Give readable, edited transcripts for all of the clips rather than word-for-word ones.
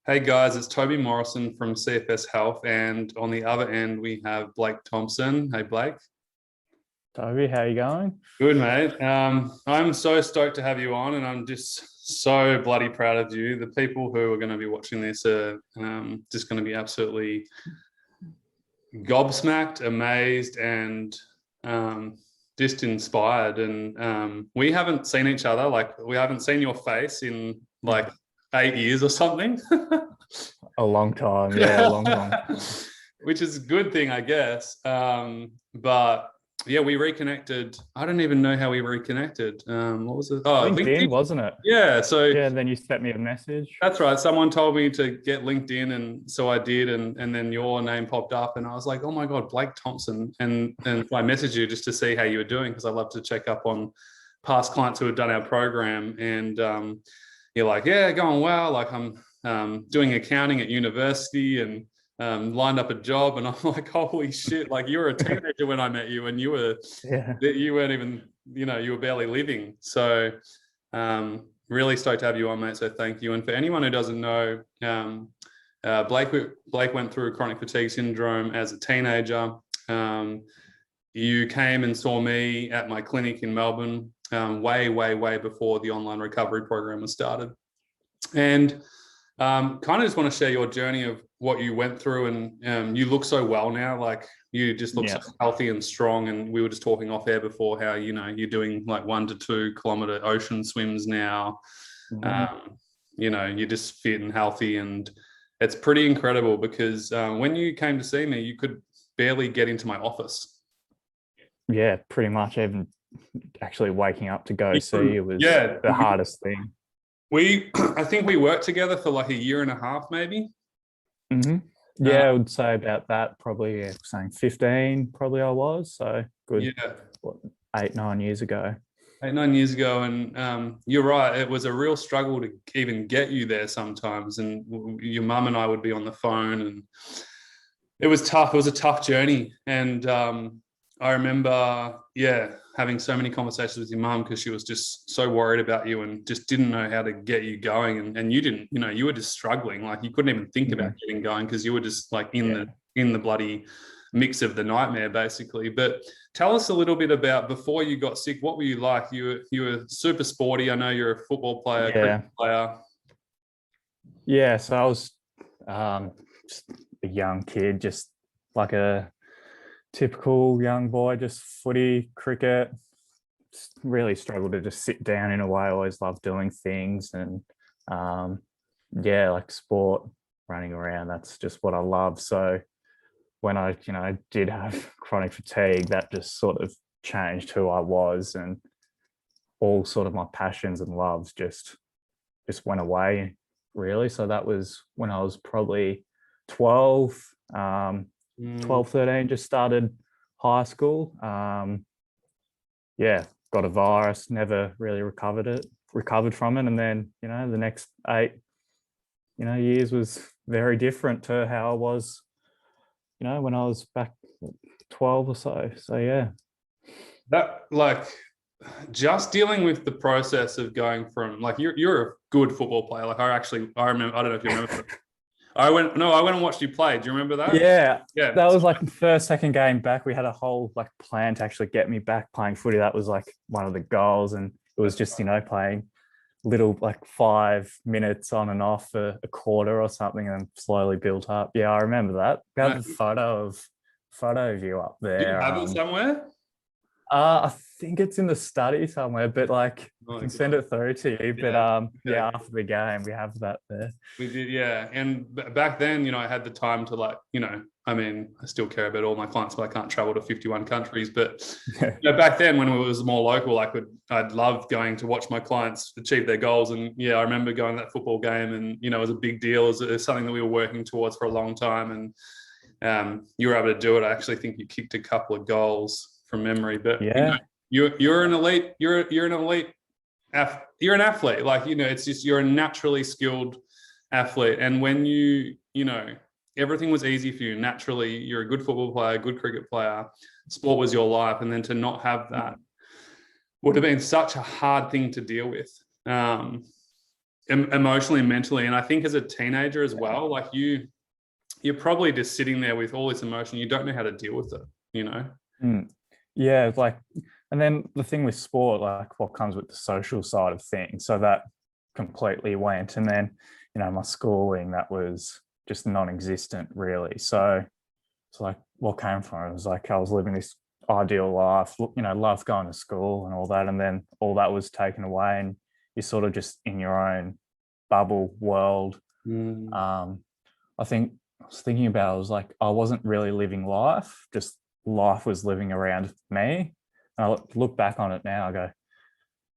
Hey guys, it's Toby Morrison from CFS Health, and on the other end we have Blake Thompson. Hey Blake. Toby, how you going? Good mate. I'm so stoked to have you on, and I'm just so bloody proud of you. The people who are going to be watching this are just going to be absolutely gobsmacked, amazed, and just inspired. And we haven't seen each other, like we haven't seen your face in like 8 years or something. A long time, yeah, a long, long time. Which is a good thing, I guess. But yeah, we reconnected. I don't even know how we reconnected. What was it? Oh, LinkedIn, LinkedIn. wasn't it? Yeah. So Yeah, then you sent me a message. that's right. Someone told me to get LinkedIn, and so I did, and then your name popped up, and I was like, oh my god, Blake Thompson, and I messaged you just to see how you were doing because I love to check up on past clients who have done our program, and you're like, yeah, going well. Like I'm doing accounting at university and lined up a job, and I'm like, holy shit! Like you were a teenager when I met you, and Yeah. you weren't even, you were barely living. So really stoked to have you on, mate. So thank you. And for anyone who doesn't know, Blake went through chronic fatigue syndrome as a teenager. You came and saw me at my clinic in Melbourne way before the online recovery program was started. And kind of just want to share your journey of what you went through, and you look so well now. Like you just look so healthy and strong. And we were just talking off air before how you're doing like 1 to 2 kilometer ocean swims now. You're just fit and healthy, and it's pretty incredible because when you came to see me, you could barely get into my office. Yeah, pretty much. Even actually waking up to go see you was the hardest thing. I think we worked together for like a year and a half, maybe. Yeah, I would say about that. Probably saying 15. Probably I was so good. Yeah, what, 8-9 years ago. 8-9 years ago, and you're right. It was a real struggle to even get you there sometimes, and your mum and I would be on the phone, and it was tough. It was a tough journey, and I remember, having so many conversations with your mum because she was just so worried about you and just didn't know how to get you going. And you didn't, you were just struggling. Like you couldn't even think about getting going because you were just like in the bloody mix of the nightmare, basically. But tell us a little bit about before you got sick. What were you like? You were super sporty. I know you're a football player, cricket player. Yeah, so I was just a young kid, just like a typical young boy, just footy, cricket. Just really struggled to just sit down in a way. I always loved doing things, and like sport, running around. That's just what I love. So when I did have chronic fatigue, that just sort of changed who I was, and all sort of my passions and loves just went away, really. So that was when I was probably 12. 12, 13, just started high school. Got a virus, never really recovered from it. And then, the next 8, years was very different to how I was, when I was back 12 or so. So, yeah. That, like, just dealing with the process of going from, like, you're a good football player. Like, I remember, I don't know if you remember. I went and watched you play. Do you remember that? Yeah. That was like the first, second game back. We had a whole like plan to actually get me back playing footy. That was like one of the goals. And it was just, playing little like 5 minutes on and off for a quarter or something, and slowly built up. Yeah, I remember that. We have a photo of you up there. Do you have it somewhere? I think it's in the study somewhere, but like I can send it through to you. But after the game, we have that there. We did, yeah. And back then, I had the time to I still care about all my clients, but I can't travel to 51 countries. But back then, when it was more local, I'd love going to watch my clients achieve their goals. And I remember going to that football game, and it was a big deal. It was something that we were working towards for a long time, and you were able to do it. I actually think you kicked a couple of goals from memory, but you're an elite. You're an elite. You're an athlete. Like it's just you're a naturally skilled athlete. And when everything was easy for you naturally, you're a good football player, good cricket player. Sport was your life, and then to not have that would have been such a hard thing to deal with. emotionally and mentally. And I think as a teenager as well, like you're probably just sitting there with all this emotion. You don't know how to deal with it, you know? Yeah, it's like, and then the thing with sport, like what comes with the social side of things. So that completely went. And then, my schooling, that was just non-existent really. So it's like what came from it was like I was living this ideal life, loved going to school and all that. And then all that was taken away and you're sort of just in your own bubble world. I think I was thinking about, I was like, I wasn't really living life, just life was living around me. And I look back on it now, I go,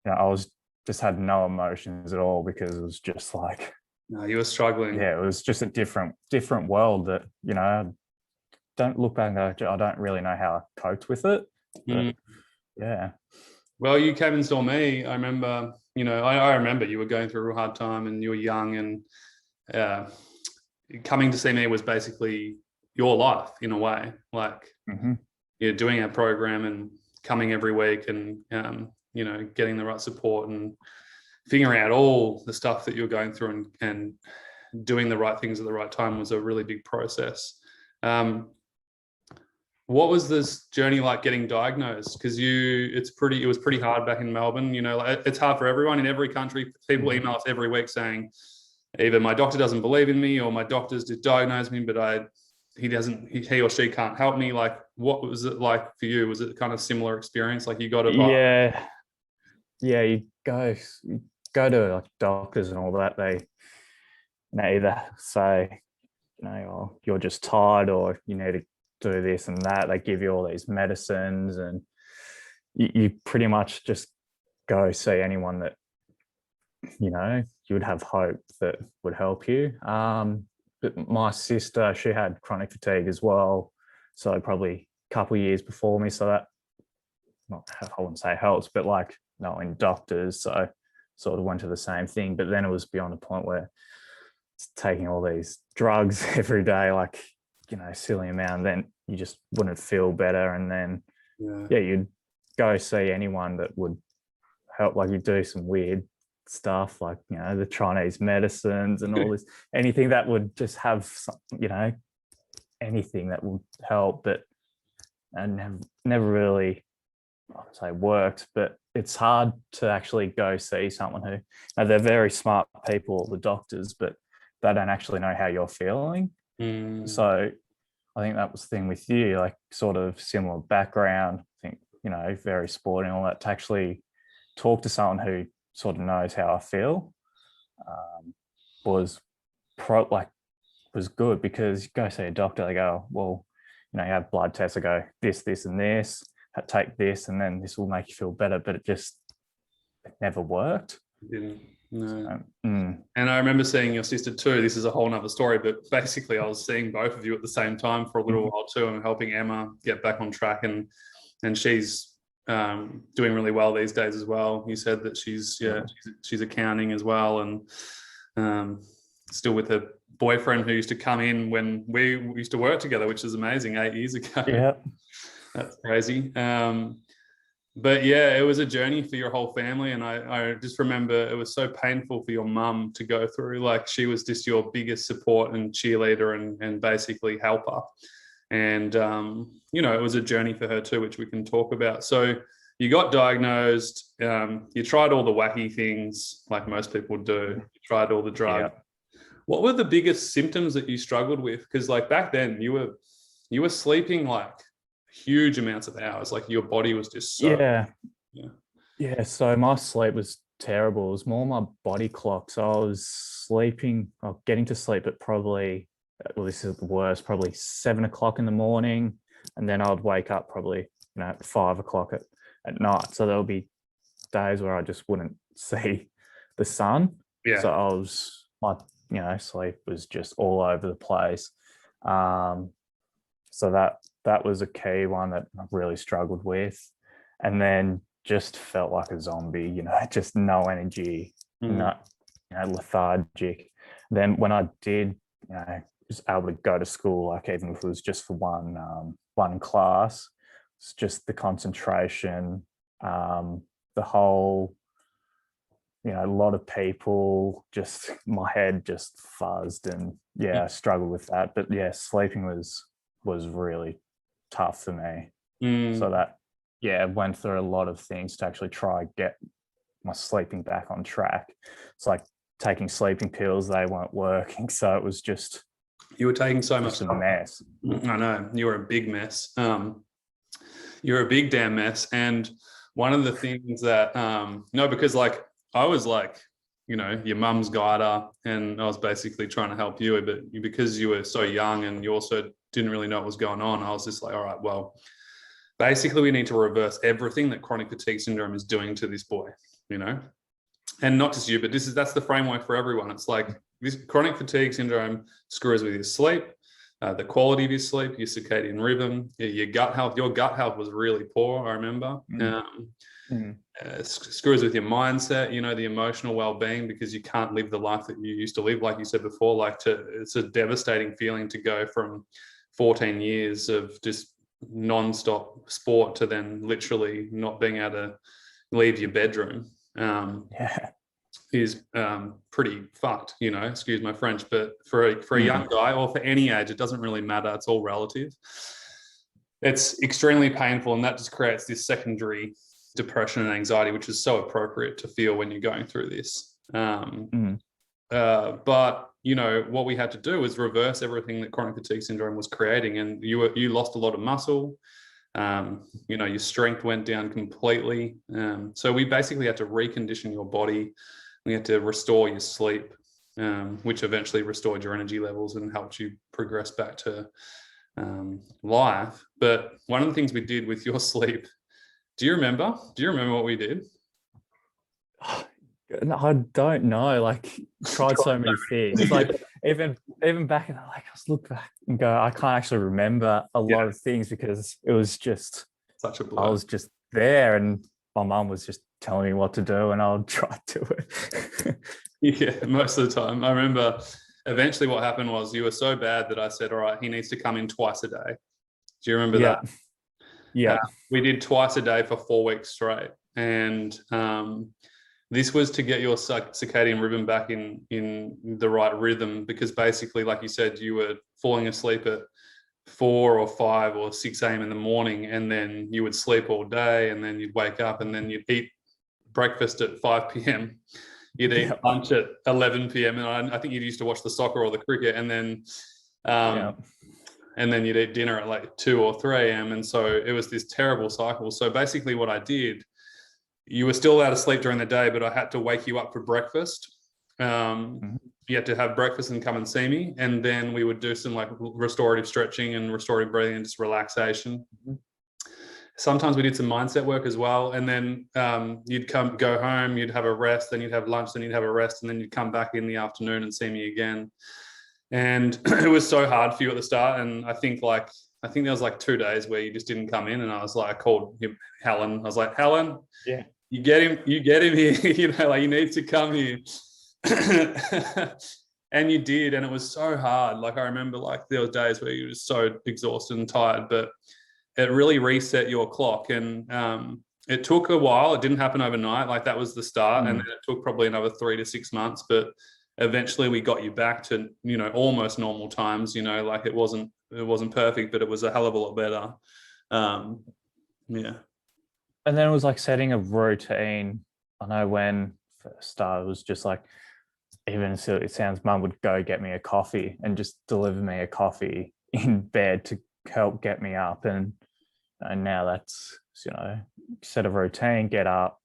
I was just had no emotions at all because it was just like, no, you were struggling. Yeah, it was just a different world that, I don't look back and go, I don't really know how I coped with it. But yeah. Well, you came and saw me. I remember, I remember you were going through a real hard time and you were young, and coming to see me was basically your life in a way. Like you're doing our program and coming every week and, getting the right support and figuring out all the stuff that you're going through and doing the right things at the right time was a really big process. What was this journey like getting diagnosed? Because it was pretty hard back in Melbourne. It's hard for everyone in every country. People email us every week saying either my doctor doesn't believe in me or my doctor's just diagnosed me, but he or she can't help me. Like, what was it like for you? Was it kind of similar experience? Like you got a yeah, you go to like doctors and all that. They either say, you're just tired or you need to do this and that. They give you all these medicines and you pretty much just go see anyone that you would have hope that would help you. But my sister, she had chronic fatigue as well, so probably a couple of years before me. So that, I wouldn't say helps, but like knowing doctors, so sort of went to the same thing. But then it was beyond a point where it's taking all these drugs every day, like silly amount, then you just wouldn't feel better. And then you'd go see anyone that would help. Like you do some weird stuff like the Chinese medicines and all this, anything that would just have some, anything that would help, but and never really, I would say, worked. But it's hard to actually go see someone who, they're very smart people, the doctors, but they don't actually know how you're feeling. So I think that was the thing with you, like sort of similar background, I think, very sporting, all that, to actually talk to someone who sort of knows how I feel was good, because you go see a doctor, they go, well, you have blood tests, I go, this, and this, take this, and then this will make you feel better. But it never worked. Didn't. No. So, And I remember seeing your sister too. This is a whole nother story, but basically I was seeing both of you at the same time for a little while too, and helping Emma get back on track. And she's doing really well these days as well. You said that she's accounting as well, and still with a boyfriend who used to come in when we used to work together, which is amazing, 8 years ago. Yeah. That's crazy. But yeah, it was a journey for your whole family. And I just remember it was so painful for your mum to go through. Like she was just your biggest support and cheerleader and basically helper. And, it was a journey for her too, which we can talk about. So you got diagnosed, you tried all the wacky things like most people do. You tried all the drugs. Yeah. What were the biggest symptoms that you struggled with? Because like back then you were sleeping like huge amounts of hours, like your body was just so yeah. So my sleep was terrible. It was more my body clock. So I was sleeping, getting to sleep at probably, well, this is the worst, probably 7 o'clock in the morning, and then I'd wake up probably at 5 o'clock at night. So there'll be days where I just wouldn't see the sun. So my sleep was just all over the place. So that was a key one that I really struggled with. And then just felt like a zombie, just no energy, lethargic. Then when I did, was able to go to school, like even if it was just for one class, it's just the concentration, the whole a lot of people, just my head just fuzzed, and I struggled with that. But sleeping was really tough for me. So that went through a lot of things to actually try get my sleeping back on track. It's like taking sleeping pills, they weren't working, so it was just you were taking so much a mess. I know, you were a big mess. You're a big damn mess. And one of the things that because like I was like, your mum's guider, and I was basically trying to help you, but because you were so young and you also didn't really know what was going on, I was just like, all right, well, basically we need to reverse everything that chronic fatigue syndrome is doing to this boy, and not just you, but that's the framework for everyone. It's like this chronic fatigue syndrome screws with your sleep, the quality of your sleep, your circadian rhythm, your gut health. Your gut health was really poor, I remember. Screws with your mindset, the emotional well-being, because you can't live the life that you used to live, like you said before. It's a devastating feeling to go from 14 years of just non-stop sport to then literally not being able to leave your bedroom. Is pretty fucked, excuse my French, but for a young guy, or for any age, it doesn't really matter. It's all relative. It's extremely painful, and that just creates this secondary depression and anxiety, which is so appropriate to feel when you're going through this. But what we had to do was reverse everything that chronic fatigue syndrome was creating, and you lost a lot of muscle. Your strength went down completely. So we basically had to recondition your body. We had to restore your sleep, which eventually restored your energy levels and helped you progress back to life. But one of the things we did with your sleep, do you remember what we did? I don't know. Like, tried so many things. Like even back in, I just look back and go, I can't actually remember a lot of things, because it was just such a blur. I was just there, and my mum was just telling me what to do, and I'll try to do it. Most of the time. I remember eventually what happened was you were so bad that I said, all right, he needs to come in twice a day. Do you remember that? Yeah. We did twice a day for 4 weeks straight. And this was to get your circadian rhythm back in the right rhythm, because basically, like you said, you were falling asleep at 4 or 5 or 6 a.m. in the morning, and then you would sleep all day, and then you'd wake up, and then you'd eat breakfast at 5 p.m. You'd eat lunch at 11 p.m. And I think you used to watch the soccer or the cricket, and then and then you'd eat dinner at like 2 or 3 a.m. And so it was this terrible cycle. So basically what I did, you were still allowed to sleep during the day, but I had to wake you up for breakfast. You had to have breakfast and come and see me. And then we would do some like restorative stretching and restorative breathing and just relaxation. Sometimes we did some mindset work as well. And then you'd go home, you'd have a rest, then you'd have lunch, then you'd have a rest, and then you'd come back in the afternoon and see me again. And it was so hard for you at the start. And I think there was like 2 days where you just didn't come in. And I was like, I called Helen. I was like, Helen, you get him here. Like, he needs to come here. And you did. And it was so hard. Like, I remember like there were days where you were just so exhausted and tired, but it really reset your clock. And it took a while. It didn't happen overnight. Like, that was the start. And then it took probably another 3 to 6 months, but eventually we got you back to, almost normal times. Like, it wasn't perfect, but it was a hell of a lot better. And then it was like setting a routine. I know when first started, it was just like, even so it sounds, mum would go get me a coffee and just deliver me a coffee in bed to help get me up. And now that's, set a routine, get up,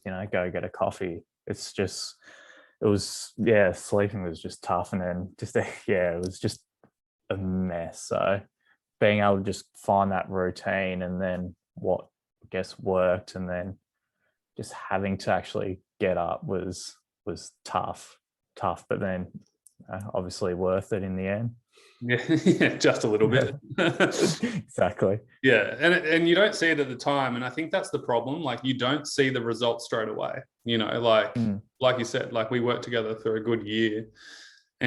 go get a coffee. It's just, it was, sleeping was just tough. And then just, it was just a mess. So being able to just find that routine, and then what I guess worked, and then just having to actually get up was tough, but then obviously worth it in the end. Yeah, just a little bit. Exactly. Yeah, and you don't see it at the time, and I think that's the problem. Like, you don't see the results straight away. Like you said, like, we worked together for a good year,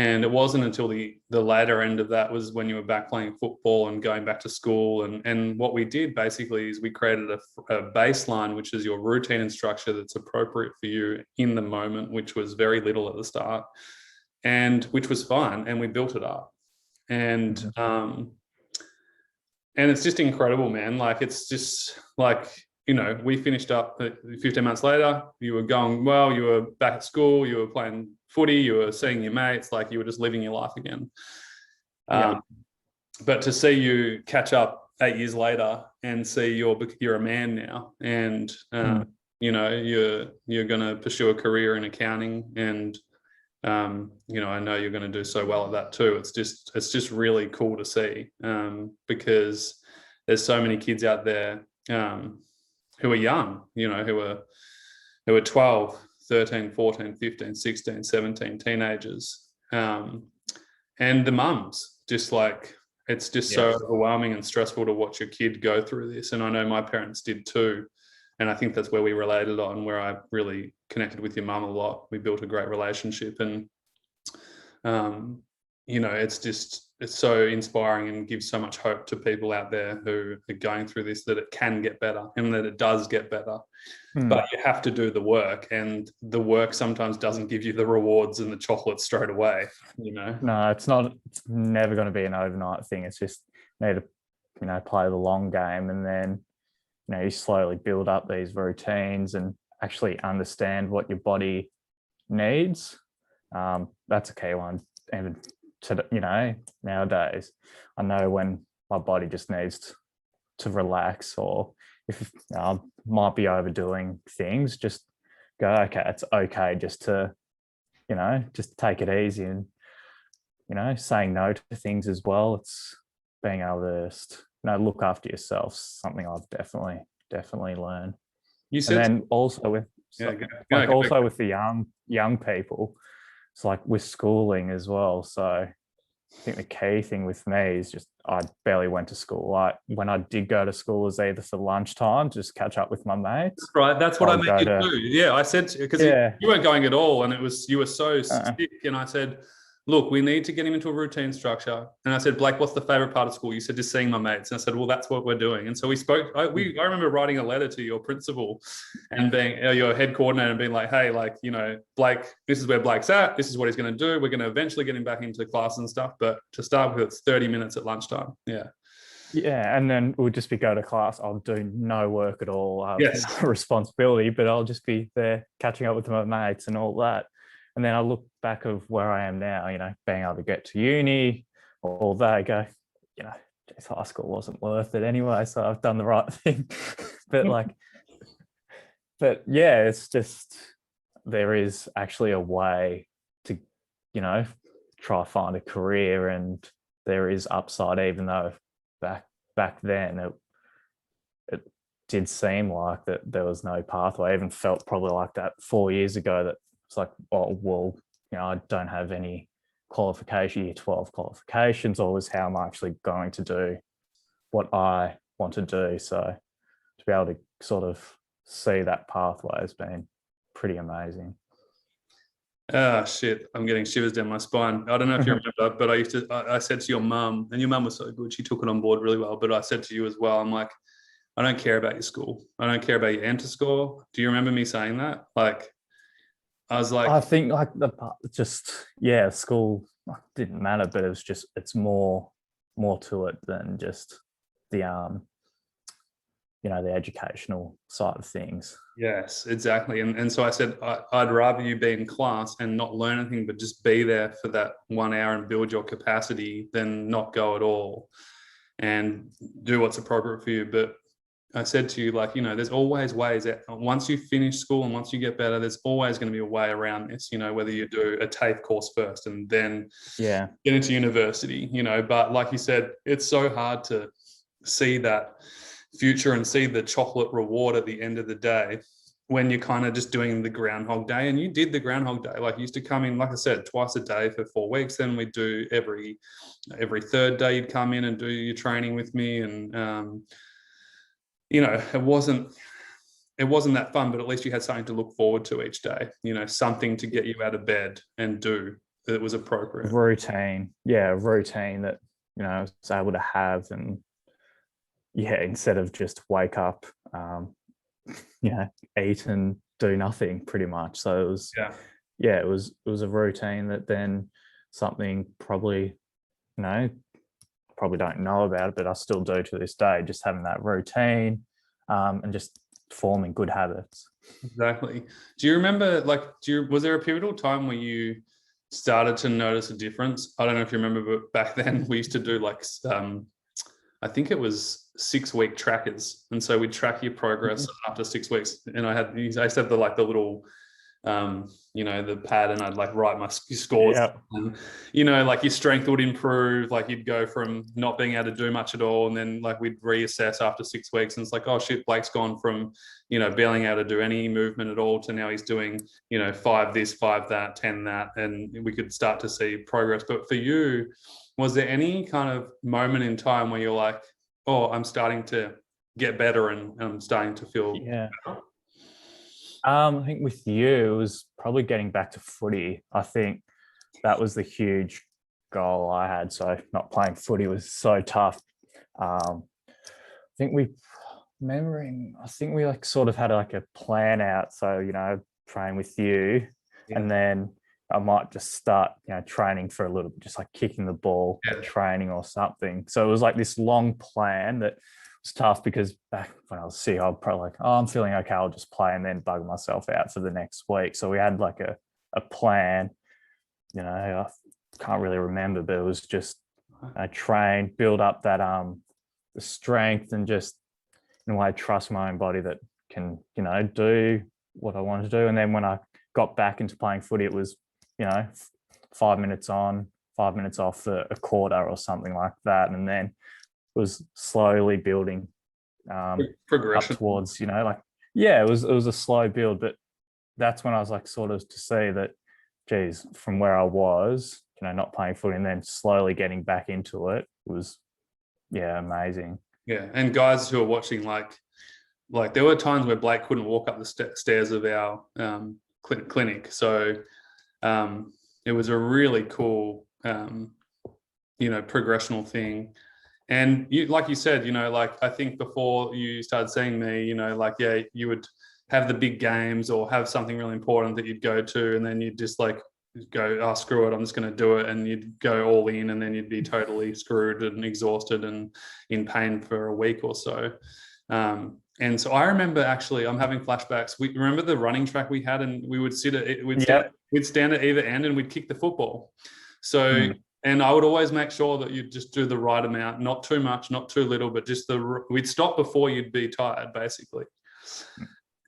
And it wasn't until the latter end of that was when you were back playing football and going back to school. And what we did basically is we created a baseline, which is your routine and structure that's appropriate for you in the moment, which was very little at the start, and which was fun. And we built it up. And and it's just incredible, man. Like, it's just like, you know, we finished up 15 months later, you were going well, you were back at school, you were playing footy, you were seeing your mates, like you were just living your life again. But to see you catch up 8 years later and see you're a man now, and you know, you're going to pursue a career in accounting, and you know, I know you're going to do so well at that too. It's just really cool to see, because there's so many kids out there who are young, you know, who are 12, 13, 14, 15, 16, 17, teenagers. And the mums, just like, it's just so overwhelming and stressful to watch your kid go through this. And I know my parents did too. And I think that's where we related on, where I really connected with your mum a lot. We built a great relationship, and, you know, it's so inspiring and gives so much hope to people out there who are going through this, that it can get better and that it does get better. But you have to do the work, and the work sometimes doesn't give you the rewards and the chocolates straight away, you know? No, it's never going to be an overnight thing. It's just, you need to, you know, play the long game, and then, you know, you slowly build up these routines and actually understand what your body needs. That's a key one. And to, you know, nowadays, I know when my body just needs to relax, or if I might be overdoing things, just go, okay, it's okay just to, you know, just take it easy, and, you know, saying no to things as well. It's being able to just, you know, look after yourself, something I've definitely learned. You said, and then also with with the young people, it's like with schooling as well. So I think the key thing with me is just, I barely went to school. Like, when I did go to school, it was either for lunchtime, just catch up with my mates. Right, that's what I meant you do. Yeah, I said, because you weren't going at all, and you were so sick, and I said, look, we need to get him into a routine structure. And I said, Blake, what's the favorite part of school? You said, just seeing my mates. And I said, well, that's what we're doing. And so we spoke. I remember writing a letter to your principal and being your head coordinator, and being like, hey, like, you know, Blake, this is where Blake's at. This is what he's going to do. We're going to eventually get him back into class and stuff. But to start with, it's 30 minutes at lunchtime. Yeah. Yeah, and then we'll just be go to class. I'll do no work at all. No responsibility, but I'll just be there catching up with my mates and all that. And then I look back of where I am now, you know, being able to get to uni, all that, I go, you know, high school wasn't worth it anyway, so I've done the right thing. But yeah, it's just, there is actually a way to, you know, try find a career, and there is upside, even though back then it did seem like that there was no pathway. I even felt probably like that 4 years ago, that it's like, oh, well, you know, I don't have any year 12 qualifications, or is how am I actually going to do what I want to do? So to be able to sort of see that pathway has been pretty amazing. Ah, shit, I'm getting shivers down my spine. I don't know if you remember, but I said to your mum, and your mum was so good, she took it on board really well, but I said to you as well, I'm like, I don't care about your school. I don't care about your enter score. Do you remember me saying that? Like, I was like, I think like school didn't matter, but it was just, it's more to it than just the you know, the educational side of things. Yes, exactly. And so I said, I'd rather you be in class and not learn anything, but just be there for that 1 hour and build your capacity, than not go at all and do what's appropriate for you. But I said to you, like, you know, there's always ways that once you finish school and once you get better, there's always going to be a way around this, you know, whether you do a TAFE course first and then get into university, you know. But like you said, it's so hard to see that future and see the chocolate reward at the end of the day when you're kind of just doing the Groundhog Day. And you did the Groundhog Day, like, you used to come in, like I said, twice a day for 4 weeks. Then we'd do every third day you'd come in and do your training with me. And you know, it wasn't that fun, but at least you had something to look forward to each day, you know, something to get you out of bed and do. it was appropriate. Routine. Yeah, routine that, I was able to have. And yeah, instead of just wake up, eat and do nothing pretty much. So it was, Yeah. it was a routine that then something probably, probably don't know about it, but I still do to this day, just having that routine, and just forming good habits. Exactly. Do you remember, was there a pivotal time where you started to notice a difference? I don't know if you remember, but back then we used to do I think it was 6-week trackers. And so we'd track your progress after 6 weeks. And I used to have the little, the pad, and I'd write my scores. Yeah. And, your strength would improve. You'd go from not being able to do much at all. And then we'd reassess after 6 weeks. And it's oh shit, Blake's gone from, being able to do any movement at all to now he's doing, 5 this, 5 that, 10 that. And we could start to see progress. But for you, was there any kind of moment in time where you're oh, I'm starting to get better and I'm starting to feel better? I think with you, it was probably getting back to footy. I think that was the huge goal I had. So not playing footy was so tough. I think we sort of had a plan out. So, train with you, and then I might just start, training for a little bit, just kicking the ball, training or something. So it was this long plan that was tough, because back when I was sick, I'd probably I'm feeling okay, I'll just play, and then bug myself out for the next week. So we had a plan, I can't really remember, but it was just train, build up that the strength, and just in a way trust my own body that can, do what I wanted to do. And then when I got back into playing footy, it was 5 minutes on, 5 minutes off for a quarter or something like that. And then it was slowly building progression up towards, it was a slow build. But that's when I was sort of to see that, geez, from where I was, not playing footy and then slowly getting back into it was, amazing. Yeah. And guys who are watching, there were times where Blake couldn't walk up the stairs of our clinic. So it was a really cool, progressional thing. And you, like you said, I think before you started seeing me, you would have the big games or have something really important that you'd go to, and then you'd just go, oh, screw it, I'm just going to do it. And you'd go all in, and then you'd be totally screwed and exhausted and in pain for a week or so. And so I remember, actually, I'm having flashbacks. We remember the running track we had, and we would we'd stand at either end and we'd kick the football. So, and I would always make sure that you'd just do the right amount, not too much, not too little, but just we'd stop before you'd be tired, basically.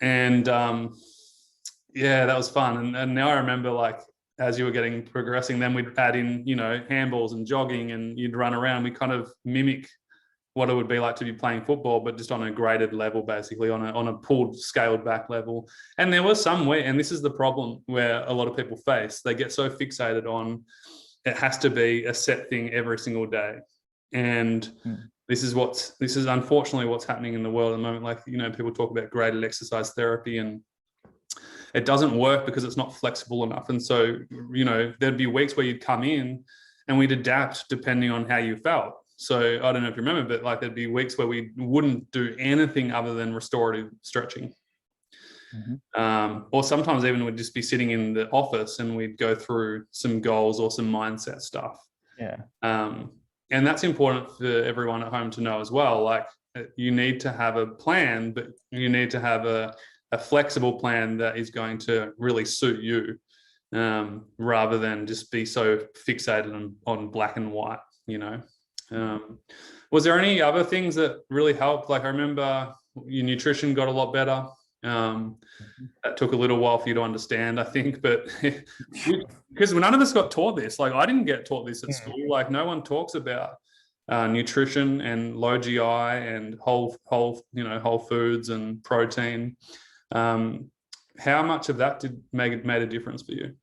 And that was fun. And now I remember, as you were progressing, then we'd add in, handballs and jogging, and you'd run around. We kind of mimic what it would be like to be playing football, but just on a graded level, basically on a pulled, scaled back level. And there was some way, and this is the problem where a lot of people face, they get so fixated on it has to be a set thing every single day. And this is unfortunately what's happening in the world at the moment. People talk about graded exercise therapy, and it doesn't work because it's not flexible enough. And so, there'd be weeks where you'd come in and we'd adapt depending on how you felt. So I don't know if you remember, but there'd be weeks where we wouldn't do anything other than restorative stretching. Or sometimes even we'd just be sitting in the office and we'd go through some goals or some mindset stuff. And that's important for everyone at home to know as well. You need to have a plan, but you need to have a flexible plan that is going to really suit you, rather than just be so fixated on black and white, Was there any other things that really helped? I remember your nutrition got a lot better. That took a little while for you to understand, I think, but because none of us got taught this. I didn't get taught this at school. No one talks about nutrition and low GI and whole foods and protein. How much of that made a difference for you?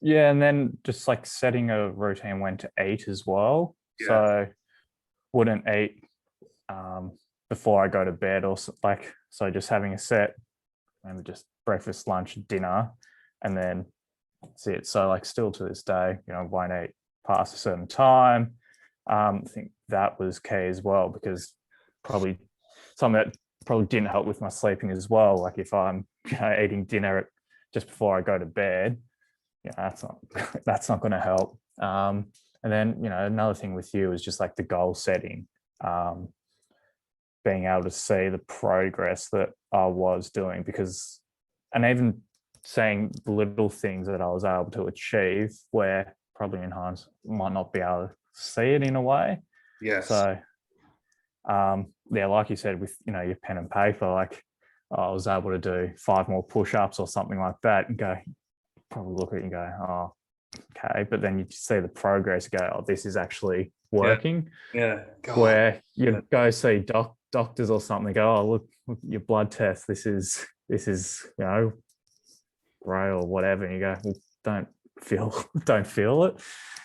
Yeah, and then just setting a routine when to eat as well. So wouldn't eat before I go to bed, or so just having a set, maybe just breakfast, lunch, dinner, and then that's it. So like still to this day, won't eat past a certain time. I think that was key as well, because probably something that probably didn't help with my sleeping as well. Like if I'm eating dinner just before I go to bed, that's not that's not going to help. And then another thing with you is just like the goal setting, being able to see the progress that I was doing, because, and even saying the little things that I was able to achieve, where probably in hindsight might not be able to see it in a way. Yes. So yeah, like you said, with your pen and paper, like I was able to do 5 more push-ups or something like that, and probably look at it and go, oh, okay. But then you see the progress, go, oh, this is actually working. Yeah. God. Where you go see doctors or something, go, oh, look your blood test, this is grey or whatever, and you go, well, don't feel it.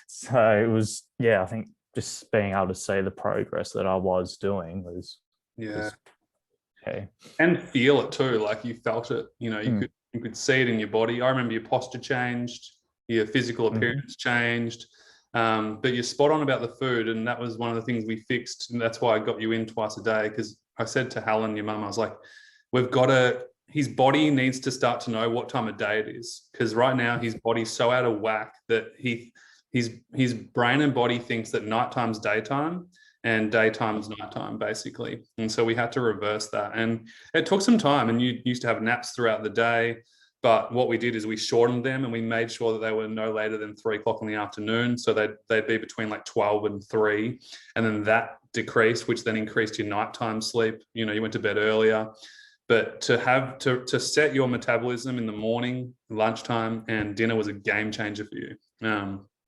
So it was, I think just being able to see the progress that I was doing was okay. And feel it too, like you felt it. You could see it in your body. I remember your posture changed, your physical appearance changed. But you're spot on about the food, and that was one of the things we fixed, and that's why I got you in twice a day, because I said to Helen, your mum, I was like, his body needs to start to know what time of day it is, because right now his body's so out of whack that his brain and body thinks that nighttime's daytime and daytime's nighttime, basically. And so we had to reverse that, and it took some time, and you used to have naps throughout the day. But what we did is we shortened them, and we made sure that they were no later than 3 o'clock in the afternoon. So they'd be between like 12 and 3. And then that decreased, which then increased your nighttime sleep. You went to bed earlier. But to set your metabolism in the morning, lunchtime, and dinner was a game changer for you.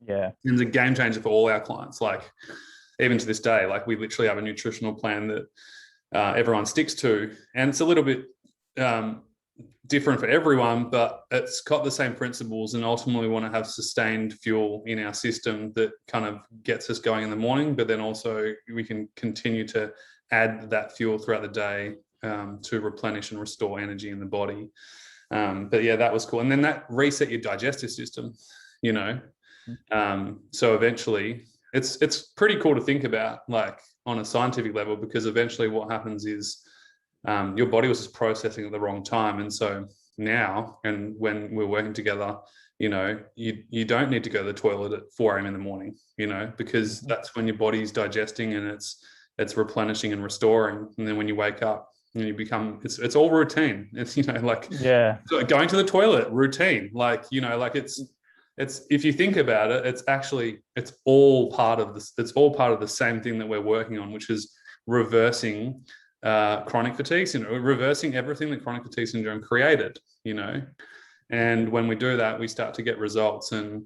It was a game changer for all our clients. Like even to this day, like we literally have a nutritional plan that everyone sticks to. And it's a little bit different for everyone, but it's got the same principles, and ultimately we want to have sustained fuel in our system that kind of gets us going in the morning, but then also we can continue to add that fuel throughout the day to replenish and restore energy in the body. But yeah, that was cool. And then that reset your digestive system, so eventually it's pretty cool to think about, like on a scientific level, because eventually what happens is your body was just processing at the wrong time. And so now, and when we're working together, you don't need to go to the toilet at 4 a.m. in the morning, because that's when your body's digesting and it's replenishing and restoring. And then when you wake up, you become, it's all routine. It's, going to the toilet, routine, it's if you think about it, it's all part of this. It's all part of the same thing that we're working on, which is reversing chronic fatigue syndrome, reversing everything that chronic fatigue syndrome created, and when we do that, we start to get results. And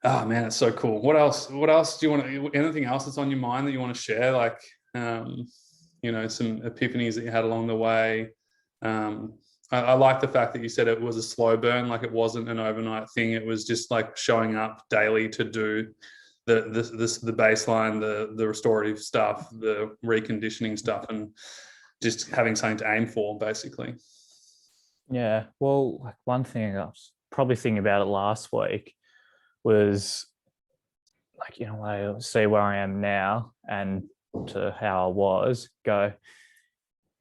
oh man, it's so cool. What else do you want to, anything else that's on your mind that you want to share? Like, some epiphanies that you had along the way. I like the fact that you said it was a slow burn, like it wasn't an overnight thing. It was just like showing up daily to do the baseline, the restorative stuff, the reconditioning stuff, and just having something to aim for, basically. Yeah. Well, like one thing I was probably thinking about it last week was like, I see where I am now and to how I was, go,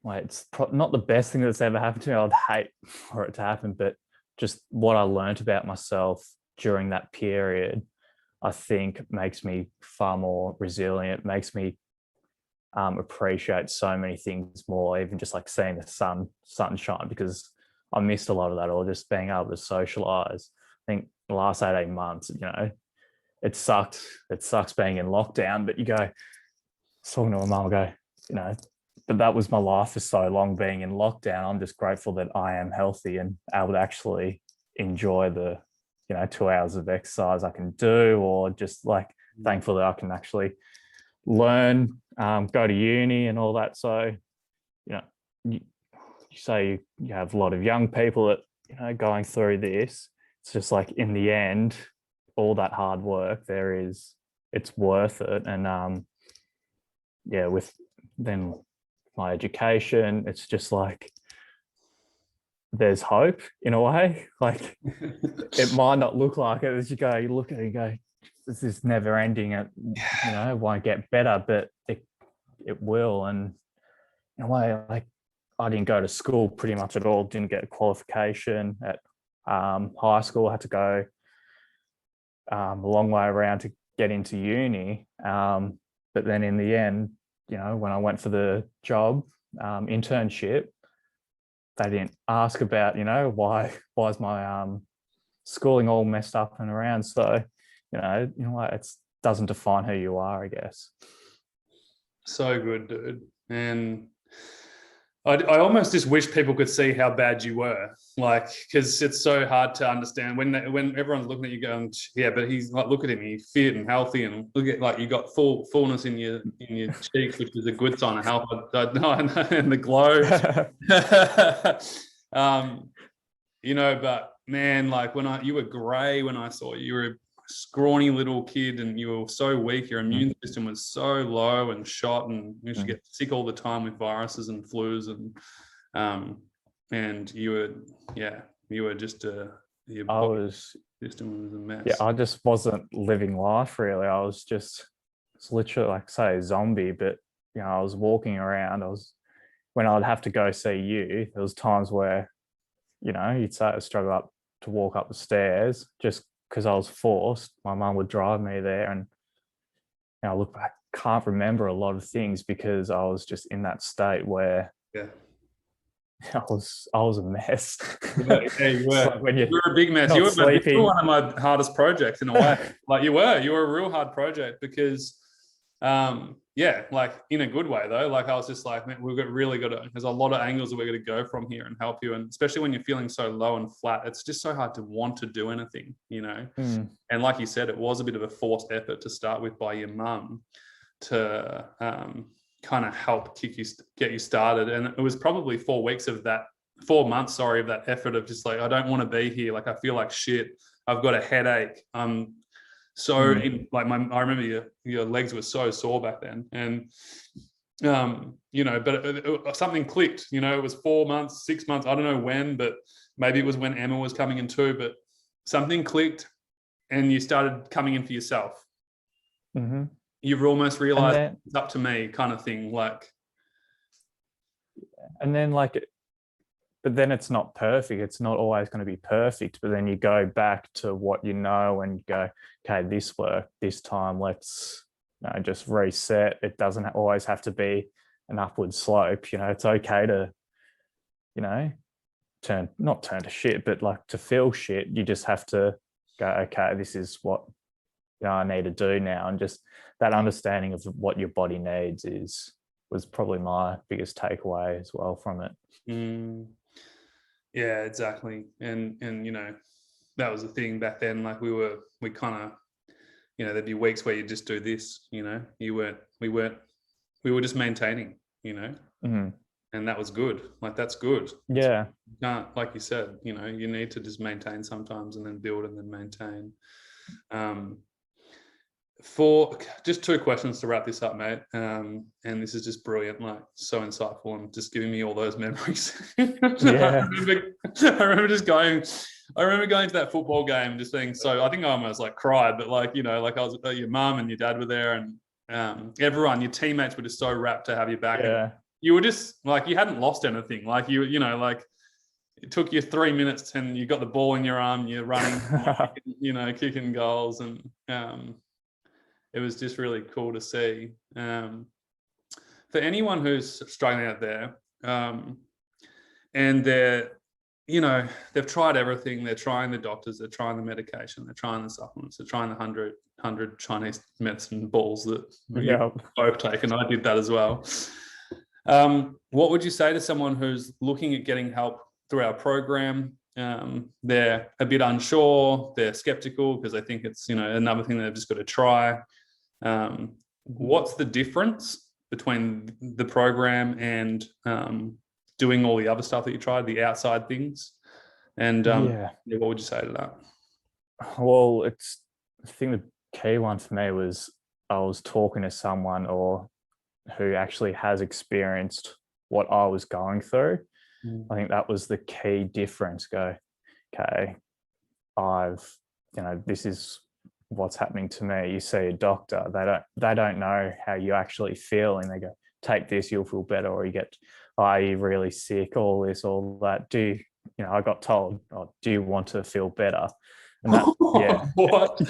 well, it's not the best thing that's ever happened to me. I'd hate for it to happen, but just what I learned about myself during that period, I think makes me far more resilient, makes me appreciate so many things more, even just like seeing the sunshine, because I missed a lot of that, or just being able to socialize. I think the last 18 months, it sucked. It sucks being in lockdown, but you go, talking to my mum, go, but that was my life for so long, being in lockdown. I'm just grateful that I am healthy and able to actually enjoy the 2 hours of exercise I can do, or just like thankful that I can actually learn, go to uni and all that. So, you say you have a lot of young people that, going through this. It's just like in the end, all that hard work it's worth it. And with then my education, it's just like there's hope in a way. Like it might not look like it as you go, you look at it and go, this is never ending. It, it won't get better, but it will. And in a way, like I didn't go to school pretty much at all, didn't get a qualification at high school, had to go a long way around to get into uni. But then in the end, when I went for the job internship, they didn't ask about, why is my schooling all messed up and around. So, it doesn't define who you are, I guess. So good, dude. And I almost just wish people could see how bad you were, like, because it's so hard to understand when everyone's looking at you going, yeah, but he's like, look at him, he's fit and healthy, and look at, like, you got fullness in your cheeks, which is a good sign of health. And the glow, but man, like you were grey when I saw you. You were a scrawny little kid and you were so weak, your immune system was so low and shot, and you should get sick all the time with viruses and flus, and you were just your system was a mess. Yeah, I just wasn't living life really. It's literally like, say, a zombie, but I was walking around. When I'd have to go see you, there was times where you'd say I struggle up to walk up the stairs just because I was forced. My mum would drive me there, and I look back, can't remember a lot of things because I was just in that state where I was a mess. Yeah, you were. Like you were a big mess. You were one of my hardest projects in a way. Like you were a real hard project because like in a good way though. Like I was just like, man, there's a lot of angles that we're going to go from here and help you. And especially when you're feeling so low and flat, it's just so hard to want to do anything, And like you said, it was a bit of a forced effort to start with by your mum to kind of help get you started. And it was probably 4 months of that effort of just like, I don't want to be here. Like, I feel like shit. I've got a headache. So I remember your legs were so sore back then, and but something clicked. It was 4 months, 6 months, I don't know when, but maybe it was when Emma was coming in too. But something clicked, and you started coming in for yourself. Mm-hmm. You've almost realized it's up to me, kind of thing. Like, and then but then it's not perfect. It's not always going to be perfect. But then you go back to what you know and you go, okay, this worked this time. Let's just reset. It doesn't always have to be an upward slope. It's okay to, not turn to shit, but like to feel shit. You just have to go, okay, this is what I need to do now. And just that understanding of what your body needs was probably my biggest takeaway as well from it. Yeah, exactly. And that was the thing back then. Like we kind of, there'd be weeks where you just do this, we were just maintaining, Mm-hmm. And that was good. Like, that's good. Yeah. You can't, like you said, you need to just maintain sometimes and then build and then maintain. For just 2 questions to wrap this up, mate. And this is just brilliant, like so insightful and just giving me all those memories. Yeah. I remember going to that football game and just being I think I almost like cried, but like I was, your mum and your dad were there, and everyone, your teammates were just so rapt to have you back. Yeah. You were just like, you hadn't lost anything. Like like it took you 3 minutes and you got the ball in your arm, you're running, kicking goals, and it was just really cool to see. For anyone who's struggling out there, and they've tried everything. They're trying the doctors, they're trying the medication, they're trying the supplements, they're trying the 100 Chinese medicine balls that you both take, and I did that as well. What would you say to someone who's looking at getting help through our program? They're a bit unsure, they're skeptical because they think it's another thing they've just got to try. What's the difference between the program and doing all the other stuff that you tried, the outside things? And what would you say to that? Well, I think the key one for me was I was talking to someone who actually has experienced what I was going through. Mm. I think that was the key difference. Go, okay, this is what's happening to me. You see a doctor, they don't know how you actually feel, and they go, take this, you'll feel better, or you get, are you really sick, all this, all that. I got told, oh, do you want to feel better? And that, yeah. What?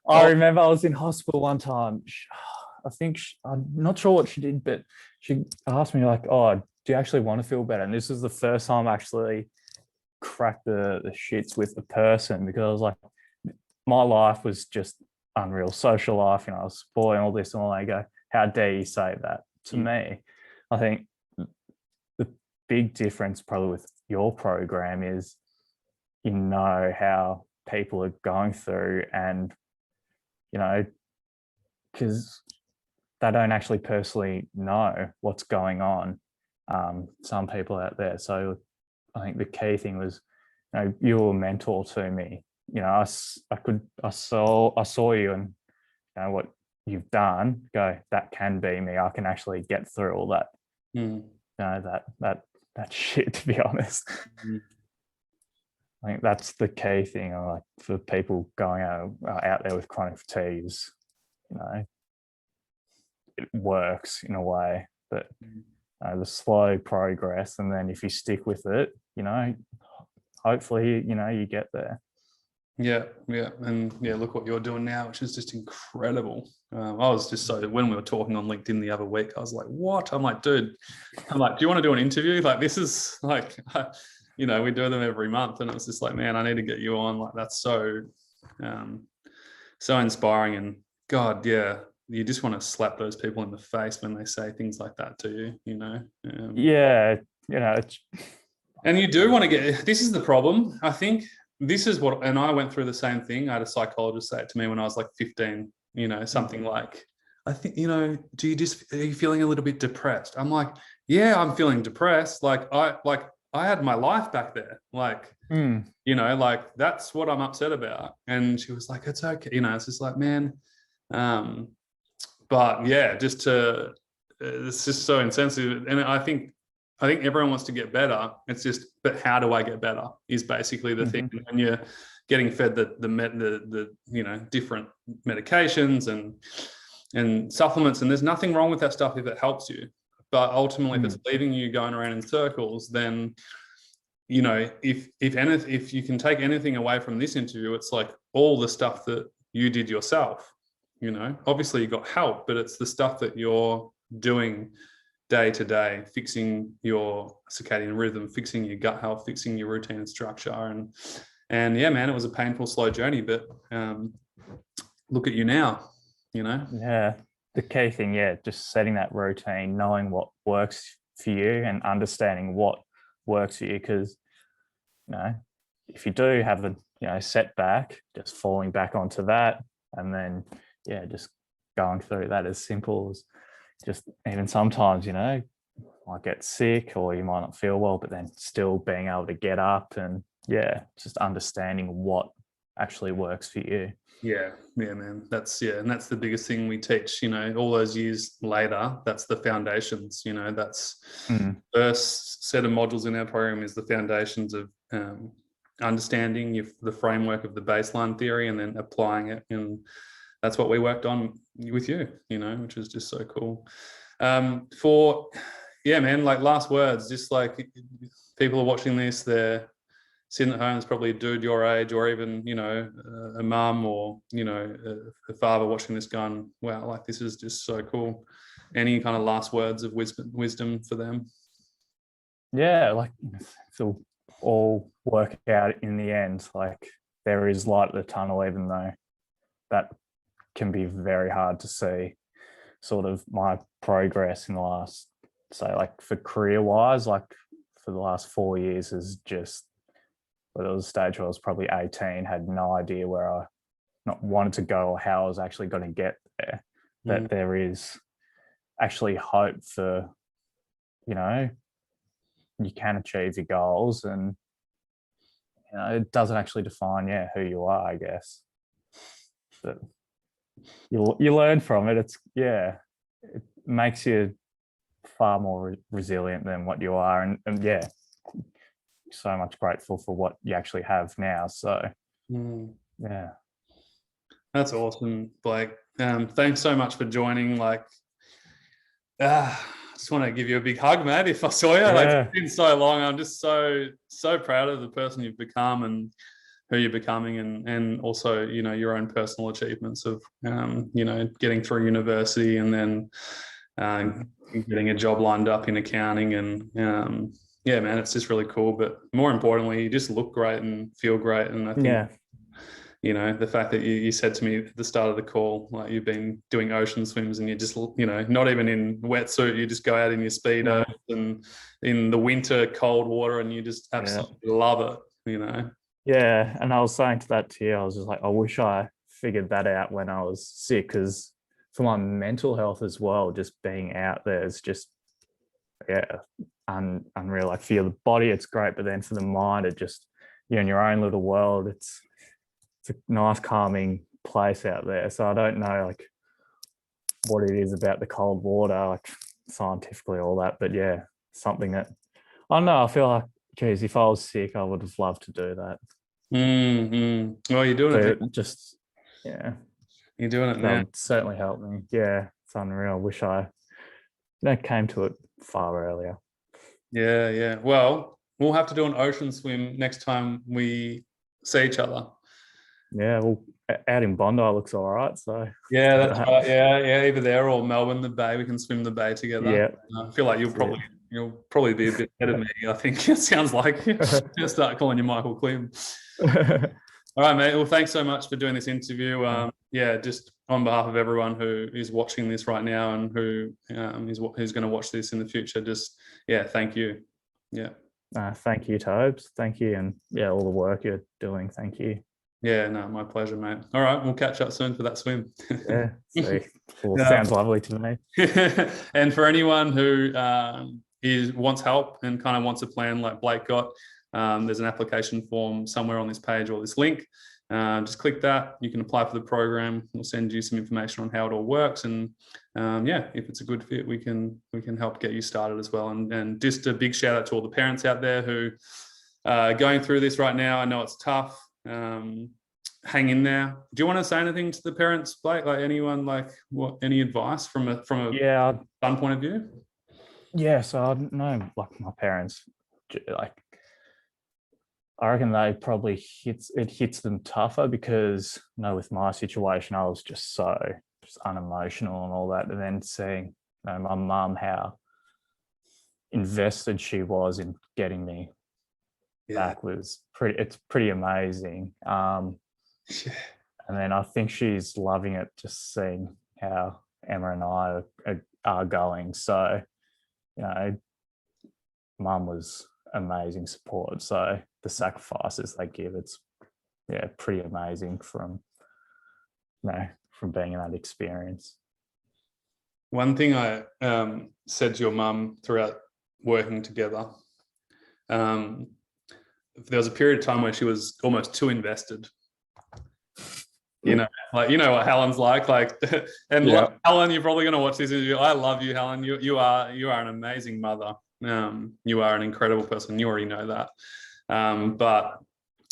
I remember I was in hospital one time. I'm not sure what she did, but she asked me like, oh, do you actually want to feel better? And this was the first time I actually cracked the shits with a person, because I was like, my life was just unreal. Social life, I was spoiling all this, and all. They go, how dare you say that to me? I think the big difference probably with your program is how people are going through, and because they don't actually personally know what's going on. Some people out there. So I think the key thing was, you were a mentor to me. I saw you, and what you've done. Go, that can be me. I can actually get through all that. That shit. To be honest, I think that's the key thing. Like, for people going out there with chronic fatigue is, it works in a way that the slow progress, and then if you stick with it, hopefully you get there. Yeah, and look what you're doing now, which is just incredible. I was just when we were talking on LinkedIn the other week, I was like, what? I'm like, dude, do you want to do an interview? Like, this is like, we do them every month, and it was just like, man, I need to get you on. Like, that's so inspiring. And God, yeah, you just want to slap those people in the face when they say things like that to you, Yeah, and you do want to get, this is the problem. I think this is what, and I went through the same thing. I had a psychologist say it to me when I was like 15, something like, I think, are you feeling a little bit depressed? I'm like, yeah, I'm feeling depressed. I had my life back there. Like, like, that's what I'm upset about. And she was like, it's okay. It's just like, man, but yeah, it's just so insensitive. And I think everyone wants to get better. It's just, but how do I get better is basically the thing. When you're getting fed the different medications and supplements, and there's nothing wrong with that stuff if it helps you. But ultimately, if it's leaving you going around in circles, then if you can take anything away from this interview, it's like all the stuff that you did yourself. Obviously you got help, but it's the stuff that you're doing day to day, fixing your circadian rhythm, fixing your gut health, fixing your routine and structure. And yeah, man, it was a painful, slow journey, but look at you now, Yeah, the key thing, just setting that routine, knowing what works for you and understanding what works for you. Because, if you do have a, setback, just falling back onto that, and then, just going through that, as simple as just, even sometimes, might get sick, or you might not feel well, but then still being able to get up, and just understanding what actually works for you. Yeah, man. And that's the biggest thing we teach, all those years later. That's the foundations, that's first set of modules in our program is the foundations of understanding the framework of the baseline theory, and then applying it. And that's what we worked on with you, which is just so cool. Man, like, last words, just like, people are watching this, they're sitting at home, there's probably a dude your age, or even, a mum, or, a father watching this going, wow, like, this is just so cool. Any kind of last words of wisdom for them? Yeah, like, it'll all work out in the end. Like, there is light at the tunnel, even though that can be very hard to see. Sort of my progress in the last, say, like, for career-wise, like, for the last 4 years is just, well, there was a stage where I was probably 18, had no idea where I not wanted to go or how I was actually going to get there. That there is actually hope for, you can achieve your goals, and it doesn't actually define who you are, I guess. But you learn from it. It makes you far more resilient than what you are, and so much grateful for what you actually have now. So Mm. yeah. That's awesome, Blake. Thanks so much for joining. Like, I just want to give you a big hug, mate. If I saw you, like, Yeah. it's been so long. I'm just so proud of the person you've become and who you're becoming, and also, you know, your own personal achievements of, you know, getting through university and then getting a job lined up in accounting. And yeah, man, it's just really cool. But more importantly, you just look great and feel great. And I think, Yeah. you know, the fact that you said to me at the start of the call, like, you've been doing ocean swims and you just, you know, not even in wetsuit, you just go out in your Speedo and in the winter cold water and you just absolutely love it, you know. Yeah. And I was saying to that to you, I was just like, I wish I figured that out when I was sick, because for my mental health as well, just being out there is just, unreal. Like, for your body, it's great, but then for the mind, it just, you're in your own little world. It's a nice calming place out there. So I don't know like what it is about the cold water, like scientifically, all that, but yeah, something that I don't know. I feel like, geez, if I was sick, I would have loved to do that. Well, you're doing it. Just, yeah, You're doing it that now. would certainly help me. Yeah, it's unreal. I wish I came to it far earlier. Yeah. Well, we'll have to do an ocean swim next time we see each other. Yeah, well, out in Bondi looks all right. So yeah, that's right. Yeah, either there or Melbourne, the bay. We can swim the bay together. Yeah, I feel like you'll probably be a bit ahead of me. I think it sounds like you'll start calling you Michael Klim. All right, mate. Well, thanks so much for doing this interview. Yeah, just on behalf of everyone who is watching this right now and who who's going to watch this in the future, just, yeah, thank you. Yeah. Thank you, Tobes. Thank you, and yeah, all the work you're doing. Thank you. Yeah, no, my pleasure, mate. All right, we'll catch up soon for that swim. Yeah, well, sounds lovely to me. And for anyone who wants help and kind of wants a plan like Blake got, there's an application form somewhere on this page or this link. Just click that. You can apply for the program. We'll send you some information on how it all works. And yeah, if it's a good fit, we can help get you started as well. And just a big shout out to all the parents out there who are going through this right now. I know it's tough. Hang in there. Do you want to say anything to the parents, Blake? Like, anyone, like, any advice from a son point of view? Yeah, so I know, like, my parents, like, I reckon they probably hits them tougher because, you know, with my situation, I was just unemotional and all that, and then seeing, you know, my mum, how invested she was in getting me back was pretty amazing. And then I think she's loving it, just seeing how Emma and I are going. So, you know, mum was amazing support. So the sacrifices they give, it's pretty amazing from being in that experience. One thing I said to your mum throughout working together, there was a period of time where she was almost too invested. You know, like, you know what Helen's like, and Helen, you're probably going to watch this interview. I love you, Helen. You are an amazing mother. You are an incredible person. You already know that. But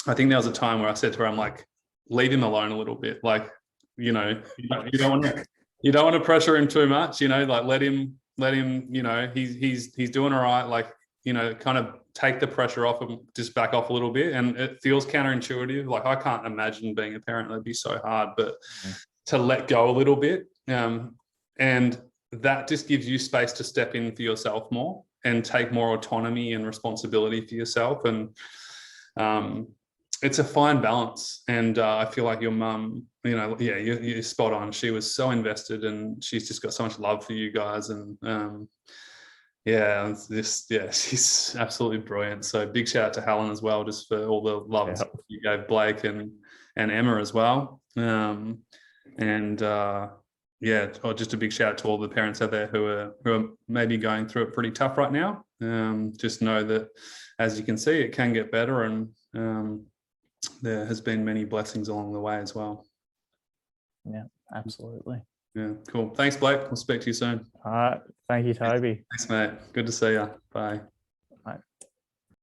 I think there was a time where I said to her, I'm like, leave him alone a little bit. Like, you know, you don't want to pressure him too much. You know, like, let him. You know, he's doing all right. Like, you know, kind of take the pressure off and just back off a little bit. And it feels counterintuitive. Like, I can't imagine being a parent. That'd be so hard, but to let go a little bit. And that just gives you space to step in for yourself more and take more autonomy and responsibility for yourself. And it's a fine balance. And I feel like your mum, you know, yeah, you're spot on. She was so invested and she's just got so much love for you guys. And she's absolutely brilliant. So big shout out to Helen as well, just for all the love and support you gave Blake and Emma as well. Just a big shout out to all the parents out there who are maybe going through it pretty tough right now. Just know that, as you can see, it can get better, and there has been many blessings along the way as well. Yeah, absolutely. Yeah, cool. Thanks, Blake. We'll speak to you soon. All right. Thank you, Toby. Thanks, mate. Good to see you. Bye.